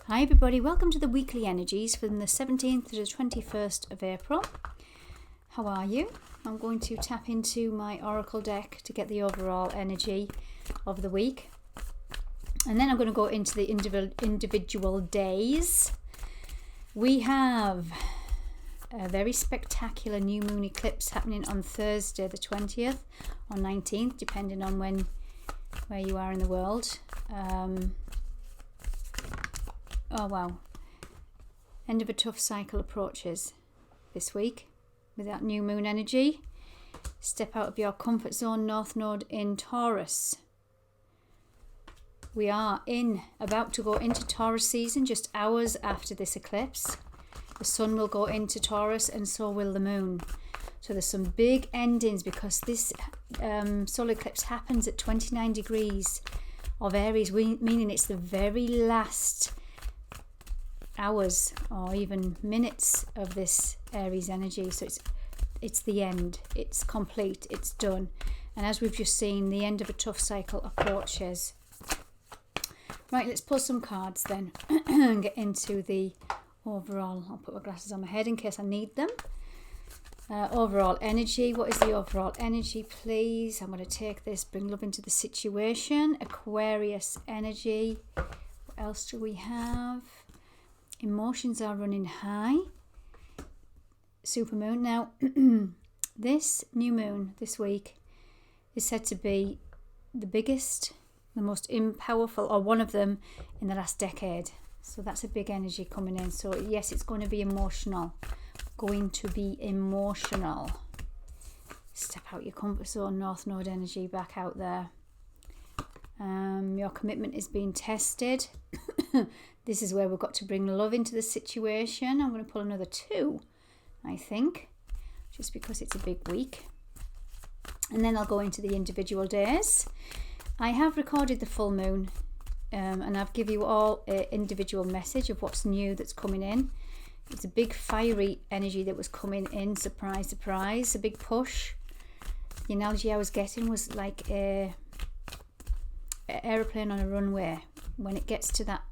Hi everybody, welcome to the weekly energies from the 17th to the 21st of April. How are you? I'm going to tap into my oracle deck to get the overall energy of the week. And then I'm going to go into the individual days. We have a very spectacular new moon eclipse happening on Thursday the 20th or 19th, depending on where you are in the world. Oh wow, end of a tough cycle approaches this week with that new moon energy. Step out of your comfort zone, North Node in Taurus. We are about to go into Taurus season just hours after this eclipse. The sun will go into Taurus and so will the moon. So there's some big endings because this solar eclipse happens at 29 degrees of Aries, meaning it's the very last hours or even minutes of this Aries energy. So it's the end, it's complete, it's done. And as we've just seen, the end of a tough cycle approaches. Right, let's pull some cards then and get into the overall. I'll put my glasses on my head in case I need them. Overall energy. What is the overall energy, please? I'm going to take this, bring love into the situation. Aquarius energy. What else do we have? Emotions are running high. Supermoon. Now, this new moon this week is said to be the biggest, the most powerful, or one of them in the last decade. So that's a big energy coming in. So yes, it's going to be emotional. Step out your comfort zone, North Node energy back out there. Your commitment is being tested. This is where we've got to bring love into the situation. I'm going to pull another 2, I think, just because it's a big week. And then I'll go into the individual days. I have recorded the full moon and I've given you all an individual message of what's new that's coming in. It's a big fiery energy that was coming in. Surprise, surprise, a big push. The analogy I was getting was like an aeroplane on a runway. When it gets to that,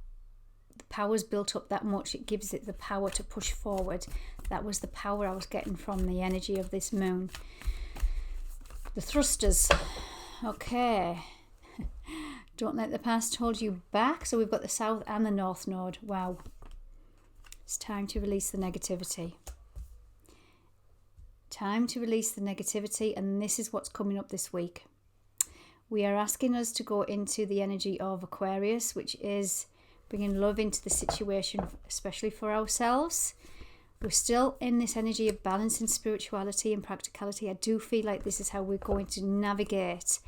the power's built up that much, it gives it the power to push forward. That was the power I was getting from the energy of this moon. The thrusters. Okay. Don't let the past hold you back. So we've got the South and the North Node. Wow. It's time to release the negativity. Time to release the negativity, and this is what's coming up this week. We are asking us to go into the energy of Aquarius, which is bringing love into the situation, especially for ourselves. We're still in this energy of balance and spirituality and practicality. I do feel like this is how we're going to navigate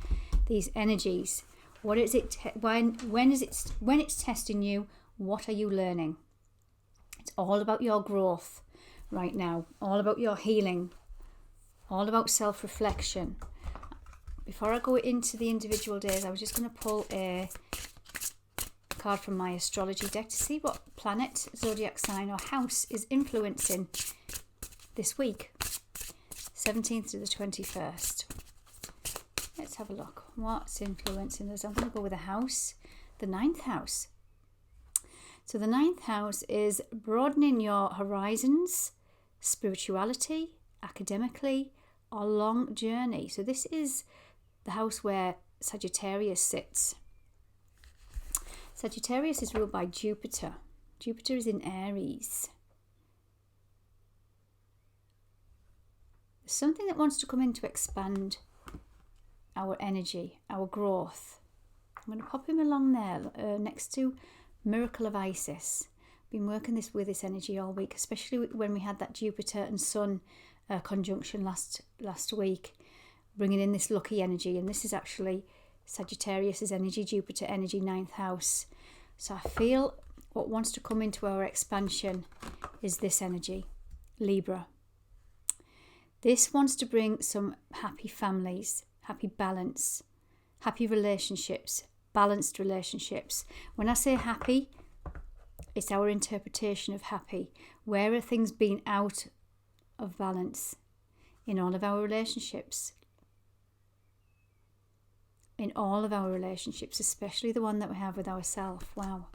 these energies. What is it? When it's testing you, what are you learning? It's all about your growth right now, all about your healing, all about self-reflection. Before I go into the individual days, I was just going to pull a card from my astrology deck to see what planet, zodiac sign or house is influencing this week, 17th to the 21st. Let's have a look. What's influencing us? I'm going to go with a house, the 9th house. So the 9th house is broadening your horizons, spirituality, academically, or long journey. So this is the house where Sagittarius sits. Sagittarius is ruled by Jupiter. Jupiter is in Aries. There's something that wants to come in to expand our energy, our growth. I'm going to pop him along there next to Miracle of Isis. Been working with this energy all week, especially when we had that Jupiter and Sun conjunction last week, bringing in this lucky energy. And this is actually Sagittarius's energy, Jupiter energy, 9th house. So I feel what wants to come into our expansion is this energy, Libra. This wants to bring some happy families, happy balance, happy relationships, balanced relationships. When I say happy, it's our interpretation of happy. Where are things being out of balance in all of our relationships? In all of our relationships, especially the one that we have with ourselves. Wow.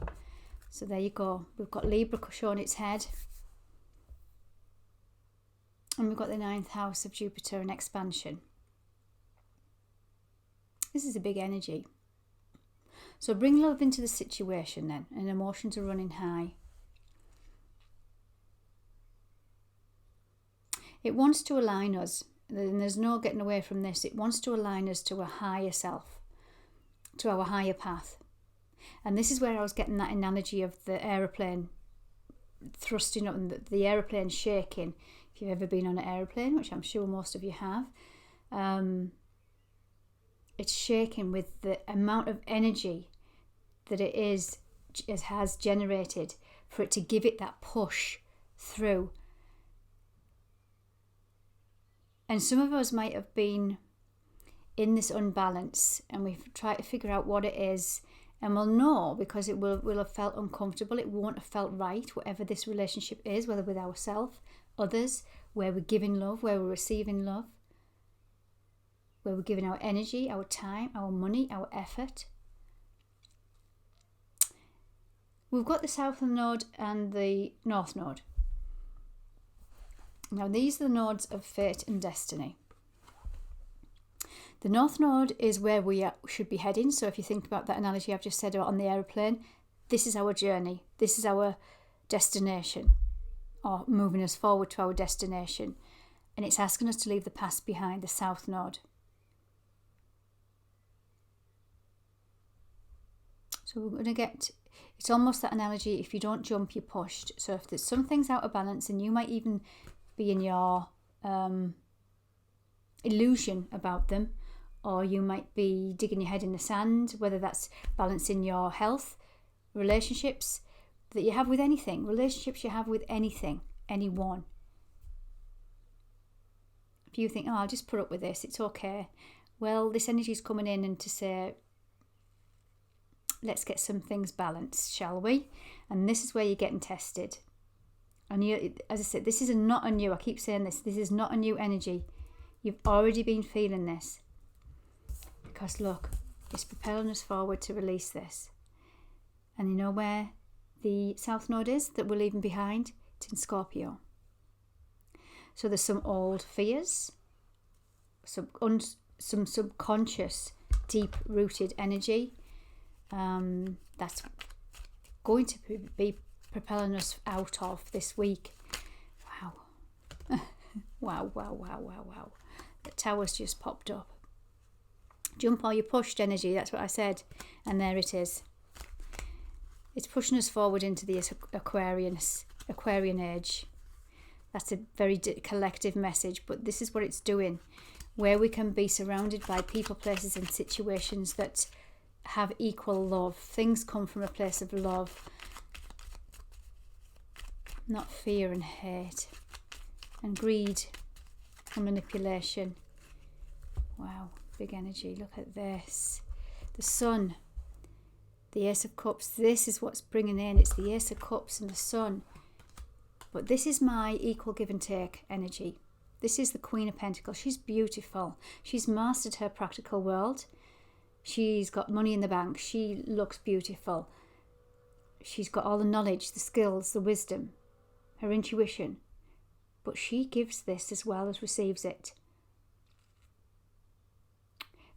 So there you go. We've got Libra showing its head. And we've got the 9th house of Jupiter and expansion. This is a big energy. So bring love into the situation then, and emotions are running high. It wants to align us, and there's no getting away from this. It wants to align us to a higher self, to our higher path. And this is where I was getting that analogy of the aeroplane thrusting up and the aeroplane shaking. If you've ever been on an aeroplane, which I'm sure most of you have, it's shaking with the amount of energy that it has generated for it to give it that push through. And some of us might have been in this unbalance, and we've tried to figure out what it is, and we'll know because it will have felt uncomfortable. It won't have felt right, whatever this relationship is, whether with ourselves, others, where we're giving love, where we're receiving love, where we're giving our energy, our time, our money, our effort. We've got the South Node and the North Node. Now these are the nodes of fate and destiny. The North Node is where we should be heading. So if you think about that analogy I've just said about on the aeroplane, this is our journey. This is our destination, or moving us forward to our destination. And it's asking us to leave the past behind, the South Node. So we're going to get, it's almost that analogy, if you don't jump, you're pushed. So if there's some things out of balance, and you might even be in your illusion about them, or you might be digging your head in the sand, whether that's balancing your health, relationships that you have with anything, relationships you have with anything, anyone. If you think, oh, I'll just put up with this, it's okay. Well, this energy is coming in and to say, let's get some things balanced, shall we? And this is where you're getting tested. And you, as I said, this is not a new, I keep saying this is not a new energy. You've already been feeling this. Because look, it's propelling us forward to release this. And you know where the South Node is that we're leaving behind? It's in Scorpio. So there's some old fears, some subconscious, deep-rooted energy that's going to be propelling us out of this week. Wow. Wow. The tower's just popped up. Jump or you're pushed energy, that's what I said. And there it is. It's pushing us forward into the Aquarian age. That's a very collective message, but this is what it's doing. Where we can be surrounded by people, places and situations that have equal love. Things come from a place of love, not fear and hate and greed and manipulation. Wow, big energy. Look at this. The Sun, the Ace of Cups. This is what's bringing in. It's the Ace of Cups and the Sun. But this is my equal give and take energy. This is the Queen of Pentacles. She's beautiful. She's mastered her practical world. She's got money in the bank. She looks beautiful. She's got all the knowledge, the skills, the wisdom, her intuition. But she gives this as well as receives it.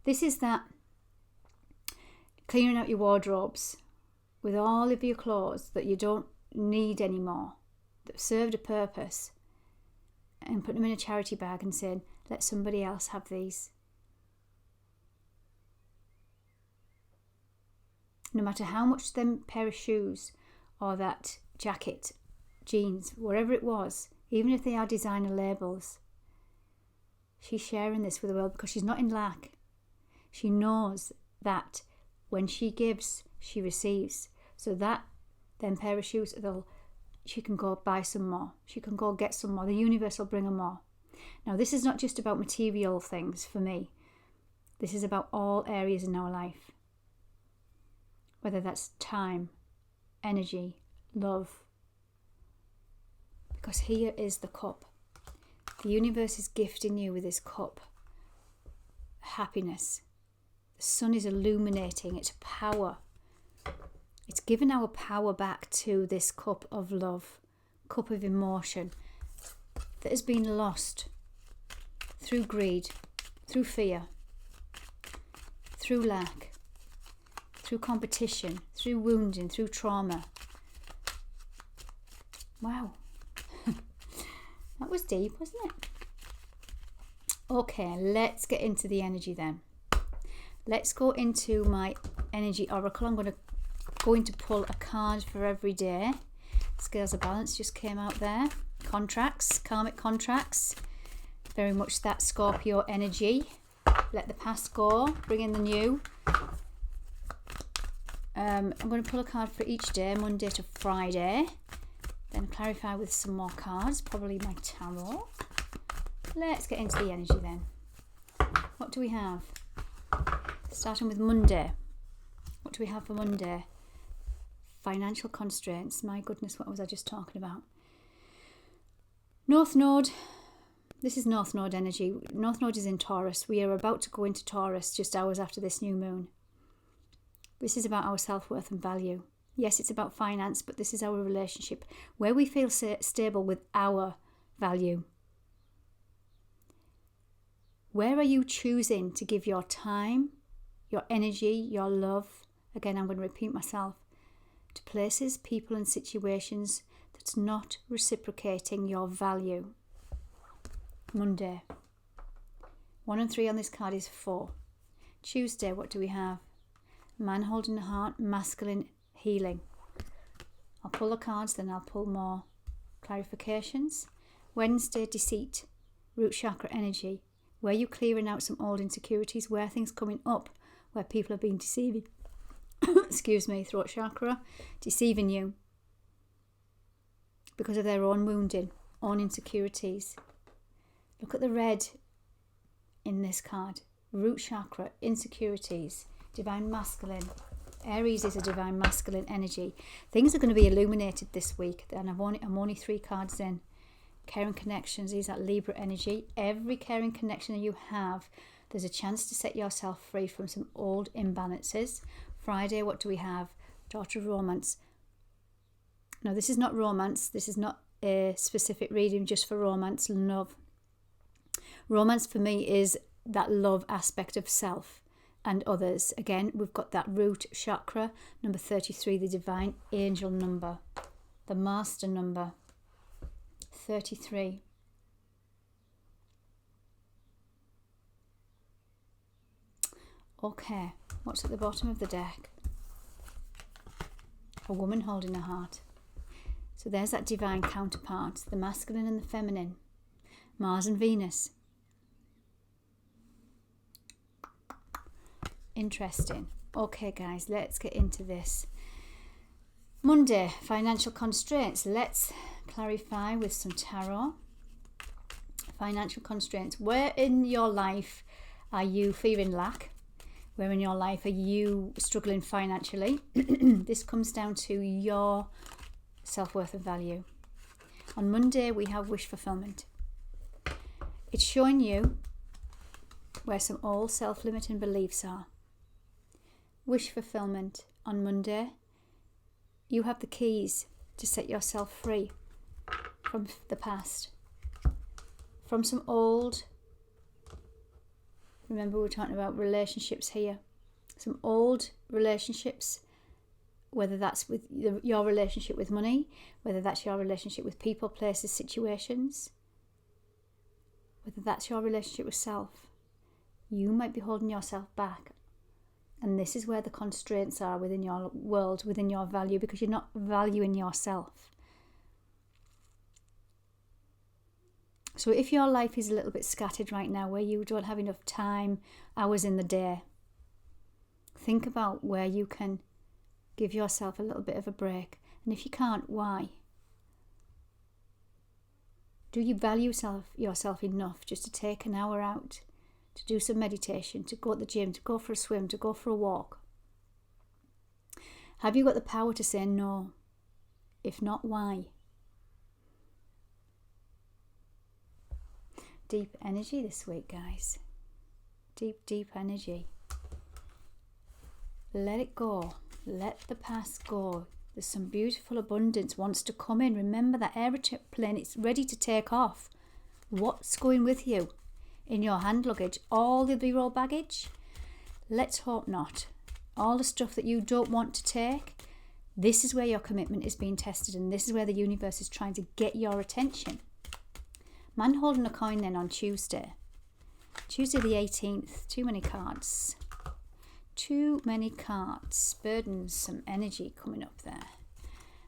This is that clearing out your wardrobes with all of your clothes that you don't need anymore, that served a purpose, and putting them in a charity bag and saying, let somebody else have these. No matter how much them pair of shoes or that jacket, jeans, whatever it was, even if they are designer labels, she's sharing this with the world because she's not in lack. She knows that when she gives, she receives. So that then pair of shoes, she can go buy some more. She can go get some more. The universe will bring her more. Now, this is not just about material things for me. This is about all areas in our life. Whether that's time, energy, love. Because here is the cup. The universe is gifting you with this cup. Happiness. The sun is illuminating its power. It's given our power back to this cup of love, cup of emotion that has been lost through greed, through fear, through lack, through competition, through wounding, through trauma. Wow. That was deep, wasn't it? Okay, let's get into the energy then. Let's go into my energy oracle. I'm going to pull a card for every day. Scales of balance just came out there. Contracts, karmic contracts. Very much that Scorpio energy. Let the past go, bring in the new. I'm going to pull a card for each day, Monday to Friday. Then clarify with some more cards, probably my tarot. Let's get into the energy then. What do we have? Starting with Monday. What do we have for Monday? Financial constraints. My goodness, what was I just talking about? North Node. This is North Node energy. North Node is in Taurus. We are about to go into Taurus just hours after this new moon. This is about our self-worth and value. Yes, it's about finance, but this is our relationship where we feel stable with our value. Where are you choosing to give your time, your energy, your love? Again, I'm going to repeat myself. To places, people and situations that's not reciprocating your value. Monday. 1 and 3 on this card is 4. Tuesday, what do we have? Man holding the heart, masculine healing. I'll pull the cards, then I'll pull more clarifications. Wednesday, deceit, root chakra energy. Where you clearing out some old insecurities, where things coming up, where people have been deceiving. Excuse me, throat chakra, deceiving you because of their own wounding, own insecurities. Look at the red in this card. Root chakra, insecurities, divine masculine. Aries is a divine masculine energy. Things are going to be illuminated this week, and I'm only 3 cards in. Caring connections is that Libra energy. Every caring connection that you have, there's a chance to set yourself free from some old imbalances. Friday, what do we have? Daughter of romance. No, this is not romance. This is not a specific reading just for romance, love. Romance for me is that love aspect of self and others. Again, we've got that root chakra, number 33, the divine angel number, the master number, 33. Okay, what's at the bottom of the deck? A woman holding a heart. So there's that divine counterpart, the masculine and the feminine, Mars and Venus. Interesting. Okay, guys, let's get into this. Monday, financial constraints. Let's clarify with some tarot. Financial constraints. Where in your life are you fearing lack? Where in your life are you struggling financially? This comes down to your self-worth and value. On Monday, we have wish fulfillment. It's showing you where some old self-limiting beliefs are. Wish fulfillment on Monday. You have the keys to set yourself free from the past, from some old, remember we're talking about relationships here, some old relationships, whether that's with your relationship with money, whether that's your relationship with people, places, situations, whether that's your relationship with self. You might be holding yourself back. And this is where the constraints are within your world, within your value, because you're not valuing yourself. So if your life is a little bit scattered right now, where you don't have enough time, hours in the day, think about where you can give yourself a little bit of a break. And if you can't, why? Do you value yourself enough just to take an hour out, to do some meditation, to go to the gym, to go for a swim, to go for a walk? Have you got the power to say no? If not, why? Deep energy this week, guys. Deep, deep energy. Let it go. Let the past go. There's some beautiful abundance wants to come in. Remember that aeroplane, it's ready to take off. What's going with you in your hand luggage? All the B-roll baggage? Let's hope not. All the stuff that you don't want to take. This is where your commitment is being tested, and this is where the universe is trying to get your attention. Man holding a coin then on Tuesday. Tuesday the 18th. Too many cards. Too many cards. Burdens, some energy coming up there.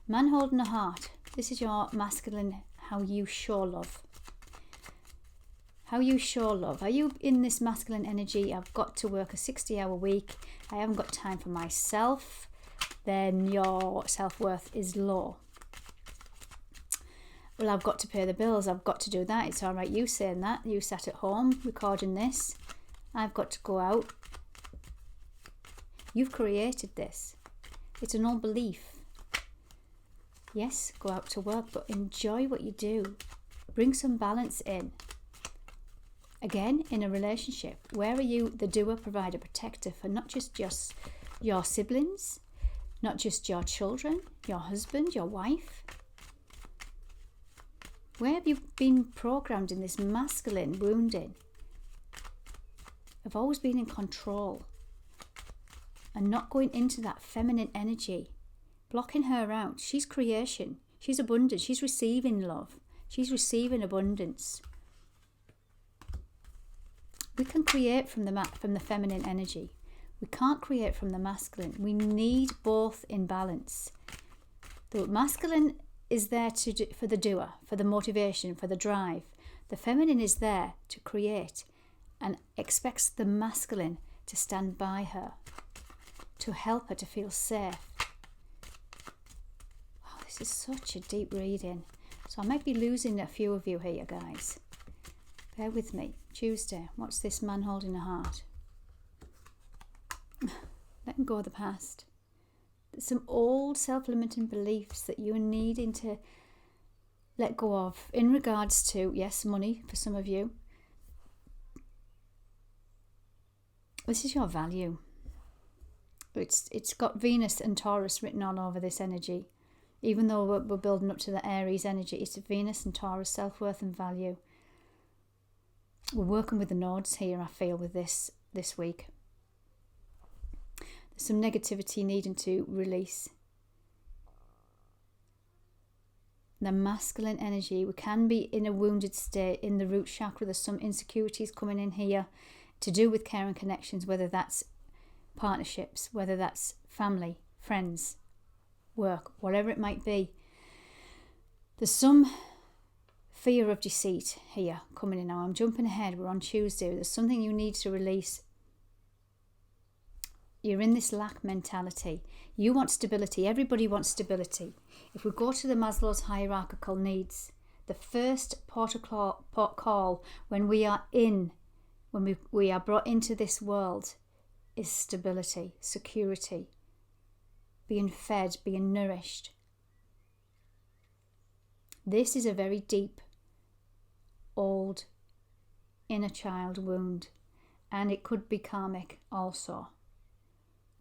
Man holding a heart. This is your masculine, how you show love. How you show love. Are you in this masculine energy? I've got to work a 60-hour week. I haven't got time for myself. Then your self-worth is low. Well, I've got to pay the bills. I've got to do that. It's all right you saying that. You sat at home recording this. I've got to go out. You've created this. It's an old belief. Yes, go out to work, but enjoy what you do. Bring some balance in. Again, in a relationship, where are you the doer, provider, protector for not just your siblings, not just your children, your husband, your wife? Where have you been programmed in this masculine wounding? I've always been in control and not going into that feminine energy, blocking her out. She's creation. She's abundance. She's receiving love. She's receiving abundance. We can create from the feminine energy. We can't create from the masculine. We need both in balance. The masculine is there for the doer, for the motivation, for the drive. The feminine is there to create and expects the masculine to stand by her, to help her to feel safe. Oh, this is such a deep reading. So I might be losing a few of you here, guys. Bear with me. Tuesday, what's this man holding a heart? Letting go of the past. There's some old self-limiting beliefs that you're needing to let go of in regards to, yes, money for some of you. This is your value. It's got Venus and Taurus written all over this energy. Even though we're building up to the Aries energy, it's Venus and Taurus, self-worth and value. We're working with the nodes here, I feel, with this week. There's some negativity needing to release. The masculine energy, we can be in a wounded state in the root chakra. There's some insecurities coming in here to do with care and connections, whether that's partnerships, whether that's family, friends, work, whatever it might be. There's some fear of deceit here coming in now. I'm jumping ahead. We're on Tuesday. There's something you need to release. You're in this lack mentality. You want stability. Everybody wants stability. If we go to the Maslow's hierarchical needs, the first port of call when we are brought into this world is stability, security, being fed, being nourished. This is a very deep, old, inner child wound, and it could be karmic also.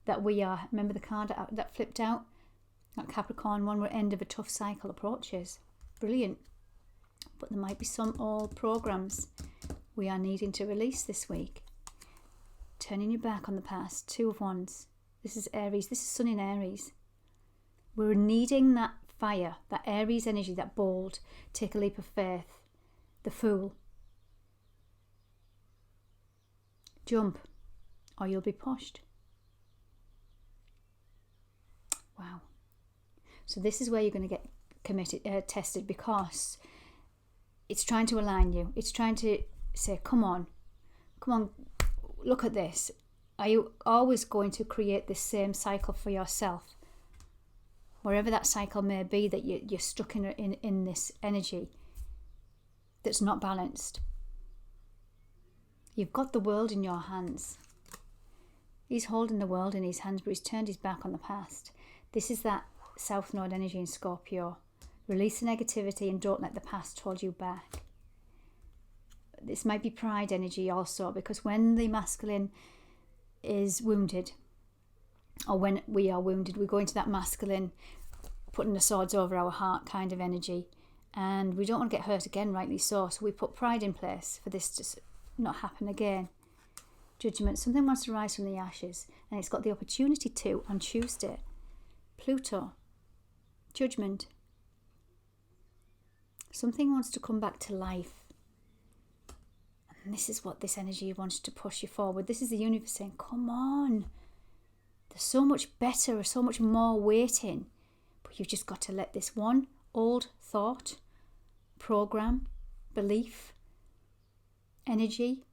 That we are, remember the card that flipped out? That Capricorn one, where end of a tough cycle approaches. Brilliant. But there might be some old programs we are needing to release this week. Turning your back on the past. 2 of Wands. This is Aries. This is Sun in Aries. We're needing that fire, that Aries energy, that bold, take a leap of faith, the Fool. Jump, or you'll be pushed. Wow. So this is where you're going to get tested, because it's trying to align you. It's trying to say, come on, look at this. Are you always going to create this same cycle for yourself? Wherever that cycle may be, that you're stuck in this energy that's not balanced. You've got the world in your hands. He's holding the world in his hands, but he's turned his back on the past. This is that South Node energy in Scorpio. Release the negativity and don't let the past hold you back. This might be pride energy also, because when the masculine is wounded, or when we are wounded, we go into that masculine, putting the swords over our heart kind of energy. And we don't want to get hurt again, rightly so. So we put pride in place for this to not happen again. Judgment. Something wants to rise from the ashes, and it's got the opportunity to on Tuesday. Pluto. Judgment. Something wants to come back to life. And this is what this energy wants to push you forward. This is the universe saying, come on. There's so much better or so much more waiting. But you've just got to let this one old thought, program, belief, energy,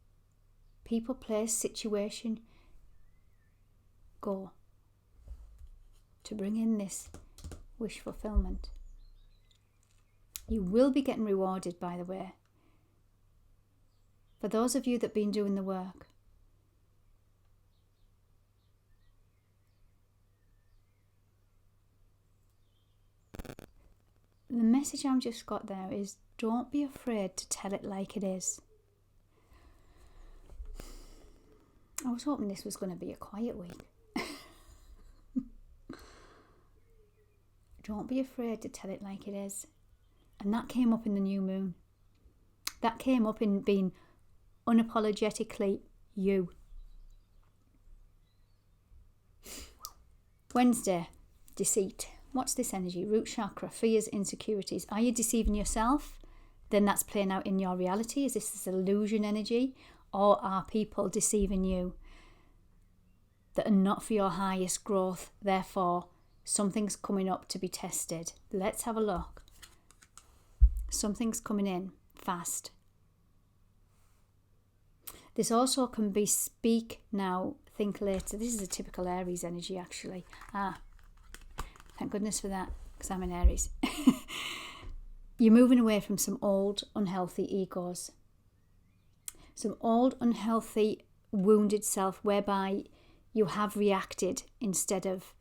people, place, situation go to bring in this wish fulfillment. You will be getting rewarded, by the way. For those of you that have been doing the work, the message I've just got there is don't be afraid to tell it like it is. I was hoping this was going to be a quiet week. Don't be afraid to tell it like it is. And that came up in the new moon. That came up in being unapologetically you. Wednesday, deceit. What's this energy? Root chakra, fears, insecurities. Are you deceiving yourself? Then that's playing out in your reality. Is this illusion energy? Or are people deceiving you that are not for your highest growth? Therefore, something's coming up to be tested. Let's have a look. Something's coming in fast. This also can be speak now, think later. This is a typical Aries energy, actually. Thank goodness for that, because I'm in Aries. You're moving away from some old, unhealthy egos. Some old, unhealthy, wounded self, whereby you have reacted instead of,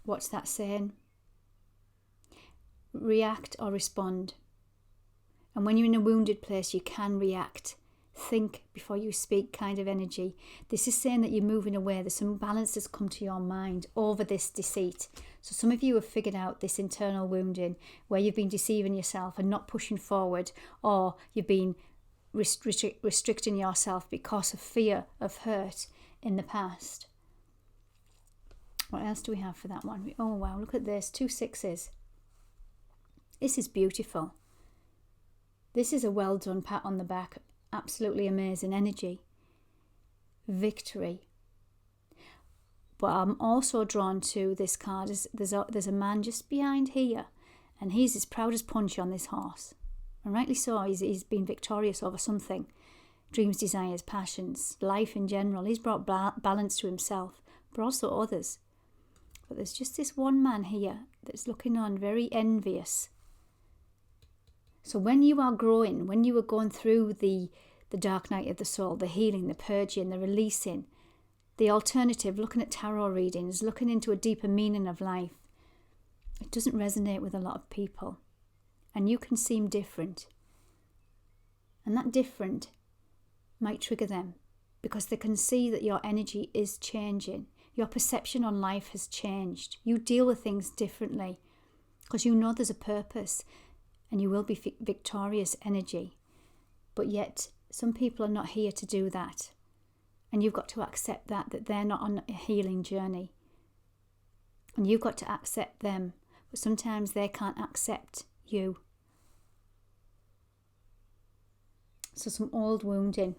what's that saying? React or respond. And when you're in a wounded place, you can react. Think before you speak kind of energy. This is saying that you're moving away. There's some balance that's come to your mind over this deceit. So some of you have figured out this internal wounding where you've been deceiving yourself and not pushing forward, or you've been restricting yourself because of fear of hurt in the past. What else do we have for that one? Oh wow, look at this. 2 6s. This is beautiful. This is a well done pat on the back. Absolutely amazing energy. Victory. But I'm also drawn to this card. There's a man just behind here, and he's as proud as punch on this horse. And rightly so, he's been victorious over something. Dreams, desires, passions, life in general. He's brought balance to himself, but also others. But there's just this one man here that's looking on very envious. So when you are growing, when you are going through the dark night of the soul, the healing, the purging, the releasing, the alternative, looking at tarot readings, looking into a deeper meaning of life, it doesn't resonate with a lot of people. And you can seem different. And that different might trigger them because they can see that your energy is changing. Your perception on life has changed. You deal with things differently because you know there's a purpose. And you will be victorious energy. But yet, some people are not here to do that. And you've got to accept that they're not on a healing journey. And you've got to accept them. But sometimes they can't accept you. So some old wounding,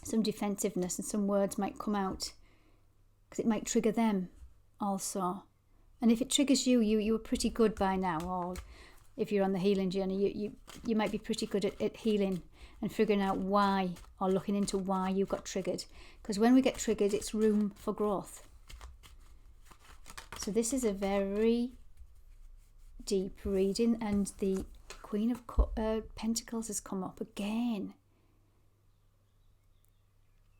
some defensiveness, and some words might come out. Because it might trigger them also. And if it triggers you, you were pretty good by now. Or if you're on the healing journey, you might be pretty good at healing and figuring out why, or looking into why you got triggered. Because when we get triggered, it's room for growth. So this is a very deep reading, and the Queen of Pentacles has come up again.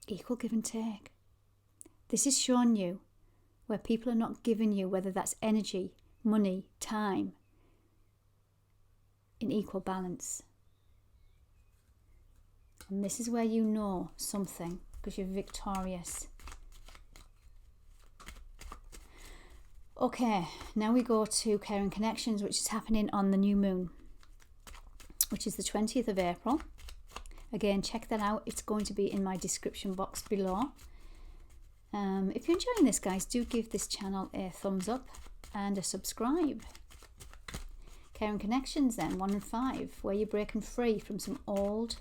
Equal give and take. This is showing you where people are not giving you, whether that's energy, money, time, in equal balance. And this is where you know something, because you're victorious. Okay, now we go to Caring Connections, which is happening on the new moon, which is the 20th of April. Again, check that out. It's going to be in my description box below. If you're enjoying this, guys, do give this channel a thumbs up and a subscribe. Caring Connections then, 1 and 5, where you're breaking free from some old,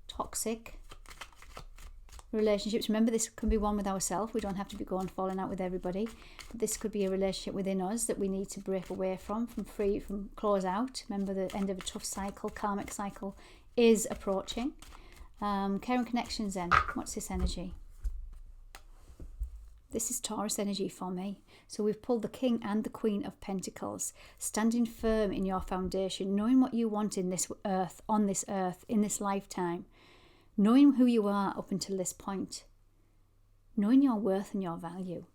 toxic relationships. Remember, this can be one with ourselves. We don't have to be going falling out with everybody. But this could be a relationship within us that we need to break away from close out. Remember, the end of a tough cycle, karmic cycle, is approaching. Caring Connections then, what's this energy? This is Taurus energy for me. So we've pulled the King and the Queen of Pentacles, standing firm in your foundation, knowing what you want in this earth, on this earth, in this lifetime, knowing who you are up until this point, knowing your worth and your value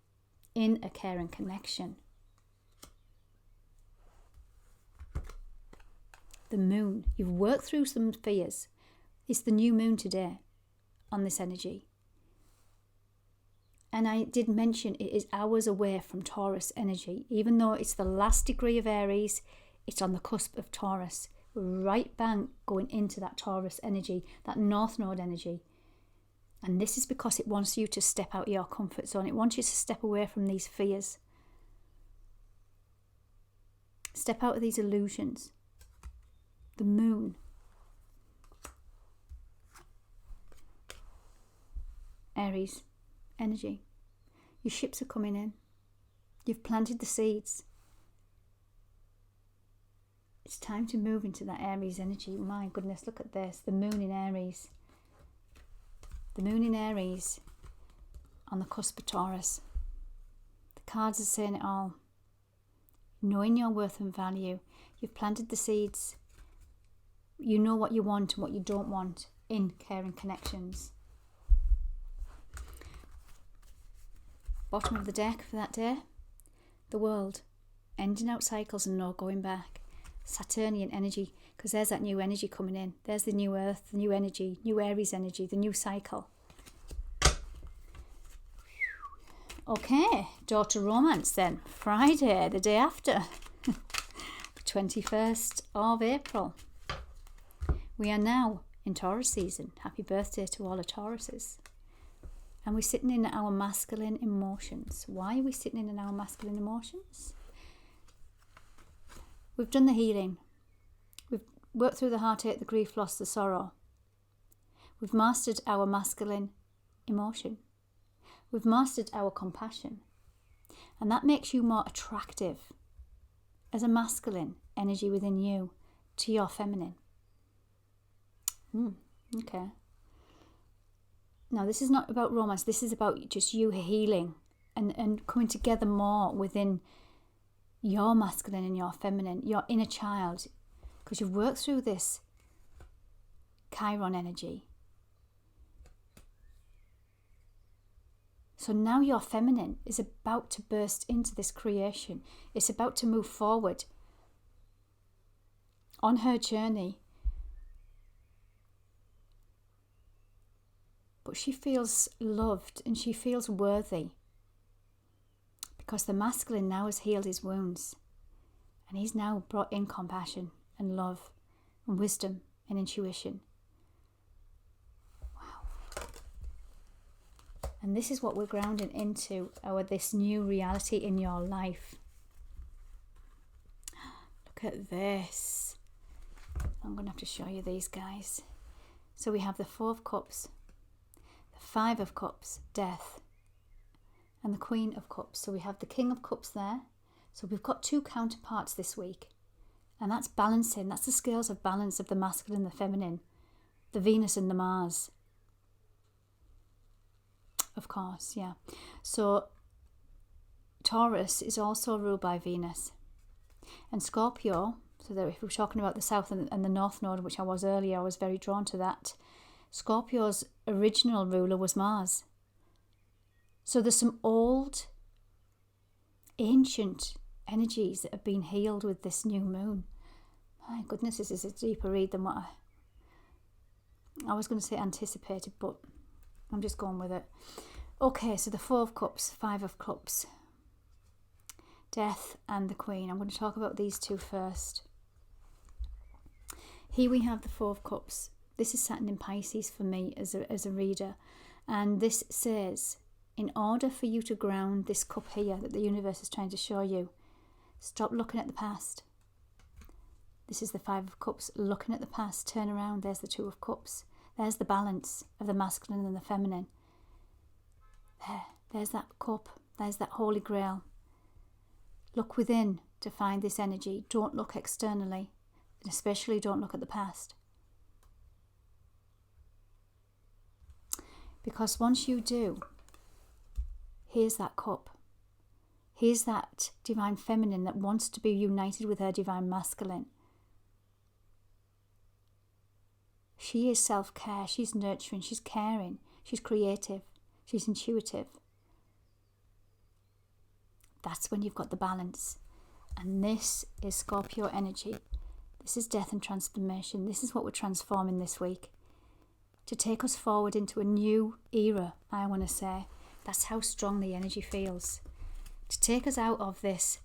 in a caring connection. The moon, you've worked through some fears. It's the new moon today on this energy. And I did mention it is hours away from Taurus energy. Even though it's the last degree of Aries, it's on the cusp of Taurus. We're right bang going into that Taurus energy, that North Node energy. And this is because it wants you to step out of your comfort zone. It wants you to step away from these fears. Step out of these illusions. The moon. Aries energy. Your ships are coming in. You've planted the seeds. It's time to move into that Aries energy. My goodness, look at this. The moon in Aries. The moon in Aries on the cusp of Taurus. The cards are saying it all. Knowing your worth and value. You've planted the seeds. You know what you want and what you don't want in Caring Connections. Bottom of the deck for that day, the World, ending out cycles and no going back. Saturnian energy, because there's that new energy coming in. There's the new Earth, the new energy, new Aries energy, the new cycle. Okay, door to romance then. Friday, the day after, the 21st of April. We are now in Taurus season. Happy birthday to all the Tauruses. And we're sitting in our masculine emotions. Why are we sitting in our masculine emotions? We've done the healing. We've worked through the heartache, the grief, loss, the sorrow. We've mastered our masculine emotion. We've mastered our compassion. And that makes you more attractive as a masculine energy within you to your feminine. Okay. Now, this is not about romance. This is about just you healing and coming together more within your masculine and your feminine, your inner child, because you've worked through this Chiron energy. So now your feminine is about to burst into this creation. It's about to move forward on her journey. But she feels loved and she feels worthy because the masculine now has healed his wounds and he's now brought in compassion and love and wisdom and intuition. Wow. And this is what we're grounding into, this new reality in your life. Look at this. I'm going to have to show you these, guys. So we have the Four of Cups, Five of Cups, death, and the Queen of Cups. So we have the King of Cups there. So we've got two counterparts this week. And that's balancing. That's the scales of balance of the masculine and the feminine. The Venus and the Mars. Of course, yeah. So Taurus is also ruled by Venus. And Scorpio, so that if we're talking about the South and the North Node, which I was earlier, I was very drawn to that. Scorpio's original ruler was Mars. So there's some old, ancient energies that have been healed with this new moon. My goodness, this is a deeper read than what I was going to say anticipated, but I'm just going with it. Okay, so the Four of Cups, Five of Cups. Death and the Queen. I'm going to talk about these two first. Here we have the Four of Cups. This is Saturn in Pisces for me as a reader. And this says, in order for you to ground this cup here that the universe is trying to show you, stop looking at the past. This is the Five of Cups, looking at the past. Turn around, there's the Two of Cups. There's the balance of the masculine and the feminine. There's that cup. There's that Holy Grail. Look within to find this energy. Don't look externally, and especially don't look at the past. Because once you do, here's that cup. Here's that divine feminine that wants to be united with her divine masculine. She is self-care, she's nurturing, she's caring, she's creative, she's intuitive. That's when you've got the balance. And this is Scorpio energy. This is death and transformation. This is what we're transforming this week. To take us forward into a new era, I want to say. That's how strong the energy feels. To take us out of this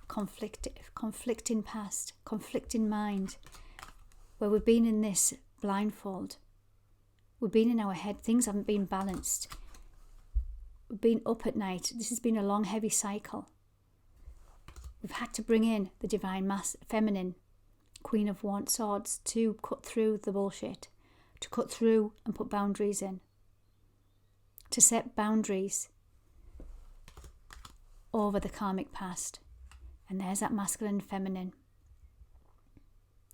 conflicting past, conflicting mind, where we've been in this blindfold. We've been in our head. Things haven't been balanced. We've been up at night. This has been a long, heavy cycle. We've had to bring in the divine feminine, Queen of Swords, to cut through the bullshit, to cut through and put boundaries in, to set boundaries over the karmic past. And there's that masculine and feminine.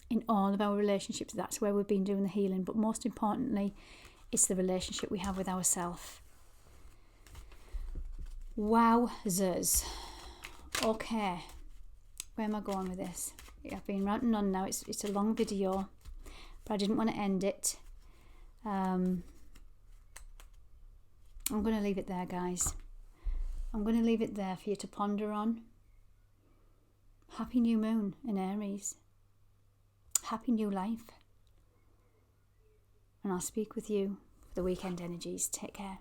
In all of our relationships, that's where we've been doing the healing. But most importantly, it's the relationship we have with ourselves. Wowzers. Okay, where am I going with this? I've been ranting on now. It's a long video, but I didn't want to end it. I'm going to leave it there, guys. I'm going to leave it there for you to ponder on. Happy new moon in Aries. Happy new life. And I'll speak with you for the weekend energies. Take care.